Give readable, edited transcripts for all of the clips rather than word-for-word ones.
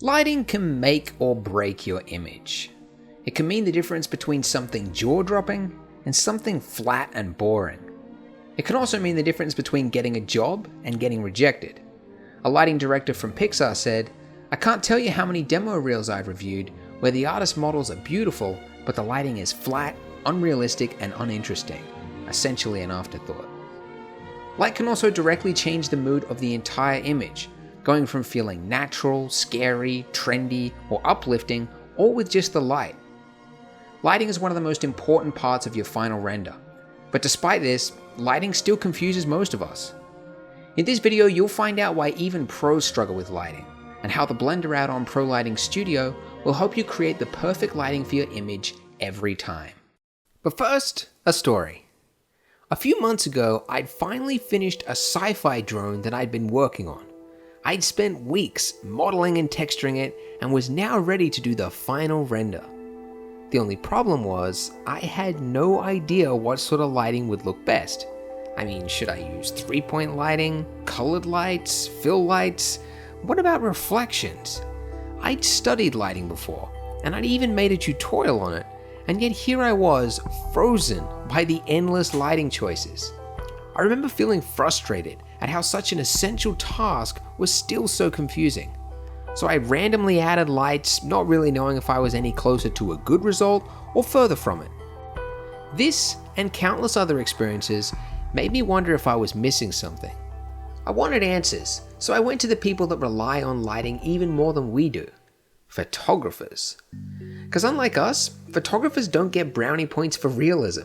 Lighting can make or break your image. It can mean the difference between something jaw-dropping and something flat and boring. It can also mean the difference between getting a job and getting rejected. A lighting director from Pixar said, "I can't tell you how many demo reels I've reviewed where the artist models are beautiful, but the lighting is flat, unrealistic, and uninteresting, essentially an afterthought." Light can also directly change the mood of the entire image, going from feeling natural, scary, trendy, or uplifting, all with just the light. Lighting is one of the most important parts of your final render. But despite this, lighting still confuses most of us. In this video, you'll find out why even pros struggle with lighting, and how the Blender add-on Pro Lighting Studio will help you create the perfect lighting for your image every time. But first, a story. A few months ago, I'd finally finished a sci-fi drone that I'd been working on. I'd spent weeks modeling and texturing it and was now ready to do the final render. The only problem was, I had no idea what sort of lighting would look best. I mean, should I use 3-point lighting, colored lights, fill lights? What about reflections? I'd studied lighting before, and I'd even made a tutorial on it, and yet here I was, frozen by the endless lighting choices. I remember feeling frustrated at how such an essential task was still so confusing. So I randomly added lights, not really knowing if I was any closer to a good result or further from it. This and countless other experiences made me wonder if I was missing something. I wanted answers, so I went to the people that rely on lighting even more than we do. Photographers. Because unlike us, photographers don't get brownie points for realism.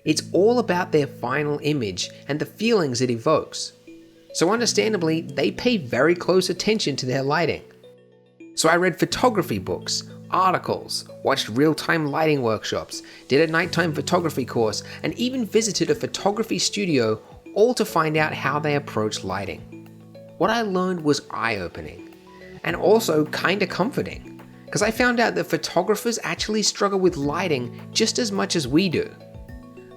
It's all about their final image and the feelings it evokes. So understandably, they pay very close attention to their lighting. So I read photography books, articles, watched real-time lighting workshops, did a nighttime photography course, and even visited a photography studio, all to find out how they approach lighting. What I learned was eye-opening, and also kinda comforting, because I found out that photographers actually struggle with lighting just as much as we do.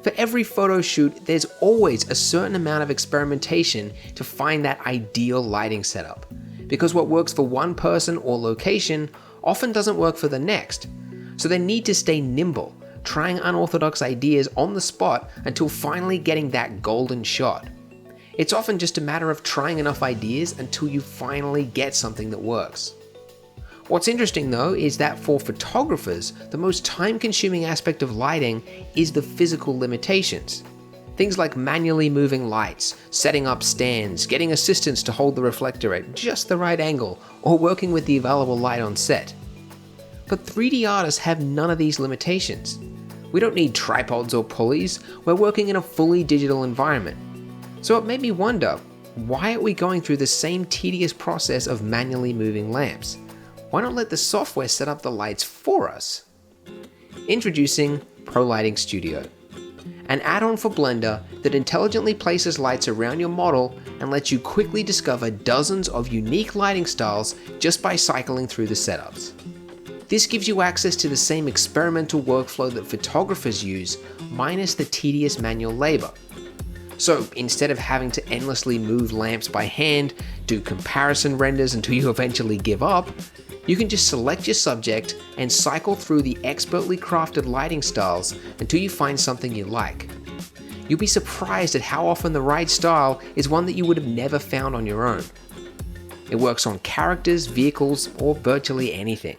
For every photo shoot, there's always a certain amount of experimentation to find that ideal lighting setup, because what works for one person or location often doesn't work for the next. So they need to stay nimble, trying unorthodox ideas on the spot until finally getting that golden shot. It's often just a matter of trying enough ideas until you finally get something that works. What's interesting though is that for photographers, the most time-consuming aspect of lighting is the physical limitations. Things like manually moving lights, setting up stands, getting assistants to hold the reflector at just the right angle, or working with the available light on set. But 3D artists have none of these limitations. We don't need tripods or pulleys, we're working in a fully digital environment. So it made me wonder, why are we going through the same tedious process of manually moving lamps? Why not let the software set up the lights for us? Introducing Pro Lighting Studio, an add-on for Blender that intelligently places lights around your model and lets you quickly discover dozens of unique lighting styles just by cycling through the setups. This gives you access to the same experimental workflow that photographers use, minus the tedious manual labor. So instead of having to endlessly move lamps by hand, do comparison renders until you eventually give up, you can just select your subject and cycle through the expertly crafted lighting styles until you find something you like. You'll be surprised at how often the right style is one that you would have never found on your own. It works on characters, vehicles, or virtually anything.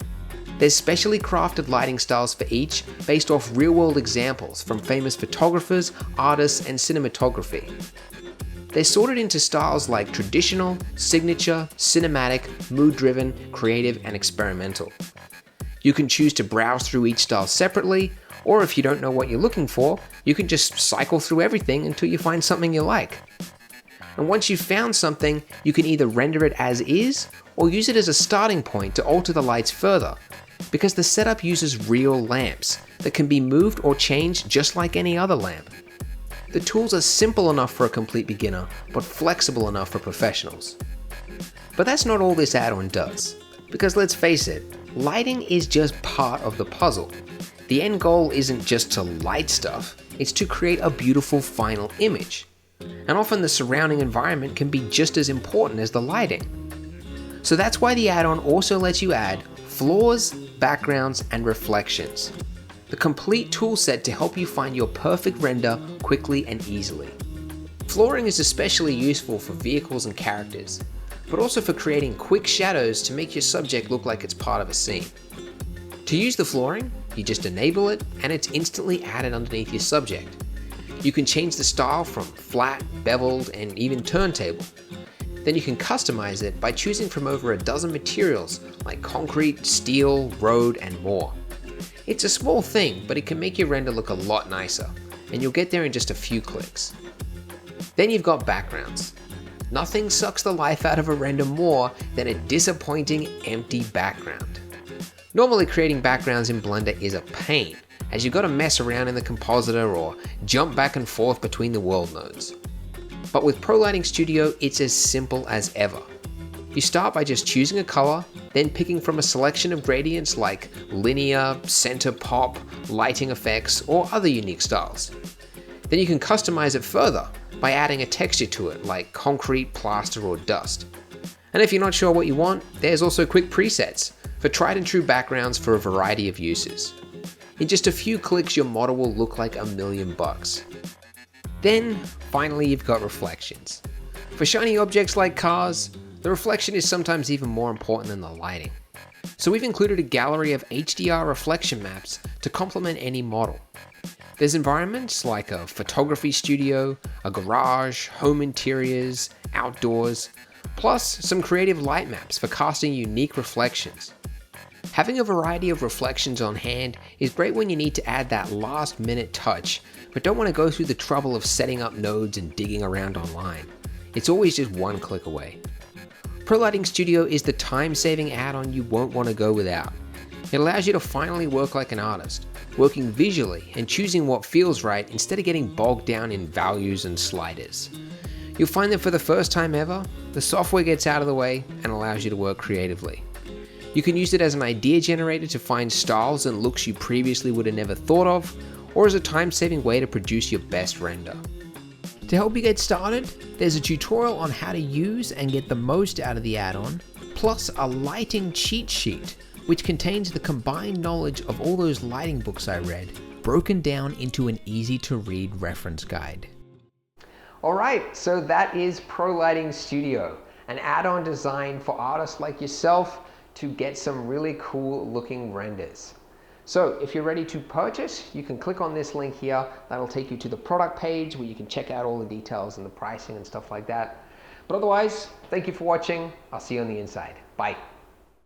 There's specially crafted lighting styles for each based off real-world examples from famous photographers, artists, and cinematography. They're sorted into styles like traditional, signature, cinematic, mood-driven, creative, and experimental. You can choose to browse through each style separately, or if you don't know what you're looking for, you can just cycle through everything until you find something you like. And once you've found something, you can either render it as is, or use it as a starting point to alter the lights further, because the setup uses real lamps that can be moved or changed just like any other lamp. The tools are simple enough for a complete beginner, but flexible enough for professionals. But that's not all this add-on does, because let's face it, lighting is just part of the puzzle. The end goal isn't just to light stuff, it's to create a beautiful final image. And often the surrounding environment can be just as important as the lighting. So that's why the add-on also lets you add floors, backgrounds, and reflections. The complete toolset to help you find your perfect render quickly and easily. Flooring is especially useful for vehicles and characters, but also for creating quick shadows to make your subject look like it's part of a scene. To use the flooring, you just enable it and it's instantly added underneath your subject. You can change the style from flat, beveled, and even turntable. Then you can customize it by choosing from over a dozen materials like concrete, steel, road, and more. It's a small thing, but it can make your render look a lot nicer, and you'll get there in just a few clicks. Then you've got backgrounds. Nothing sucks the life out of a render more than a disappointing empty background. Normally creating backgrounds in Blender is a pain, as you've got to mess around in the compositor or jump back and forth between the world nodes. But with Pro Lighting Studio, it's as simple as ever. You start by just choosing a color, then picking from a selection of gradients like linear, center pop, lighting effects, or other unique styles. Then you can customize it further by adding a texture to it like concrete, plaster, or dust. And if you're not sure what you want, there's also quick presets for tried and true backgrounds for a variety of uses. In just a few clicks, your model will look like $1,000,000. Then, finally, you've got reflections. For shiny objects like cars, the reflection is sometimes even more important than the lighting. So we've included a gallery of HDR reflection maps to complement any model. There's environments like a photography studio, a garage, home interiors, outdoors, plus some creative light maps for casting unique reflections. Having a variety of reflections on hand is great when you need to add that last minute touch, but don't want to go through the trouble of setting up nodes and digging around online. It's always just one click away. Pro Lighting Studio is the time-saving add-on you won't want to go without. It allows you to finally work like an artist, working visually and choosing what feels right instead of getting bogged down in values and sliders. You'll find that for the first time ever, the software gets out of the way and allows you to work creatively. You can use it as an idea generator to find styles and looks you previously would have never thought of, or as a time-saving way to produce your best render. To help you get started, there's a tutorial on how to use and get the most out of the add-on, plus a lighting cheat sheet, which contains the combined knowledge of all those lighting books I read, broken down into an easy-to-read reference guide. Alright, so that is Pro Lighting Studio, an add-on designed for artists like yourself to get some really cool looking renders. So if you're ready to purchase, you can click on this link here. That'll take you to the product page where you can check out all the details and the pricing and stuff like that. But otherwise, thank you for watching. I'll see you on the inside. Bye.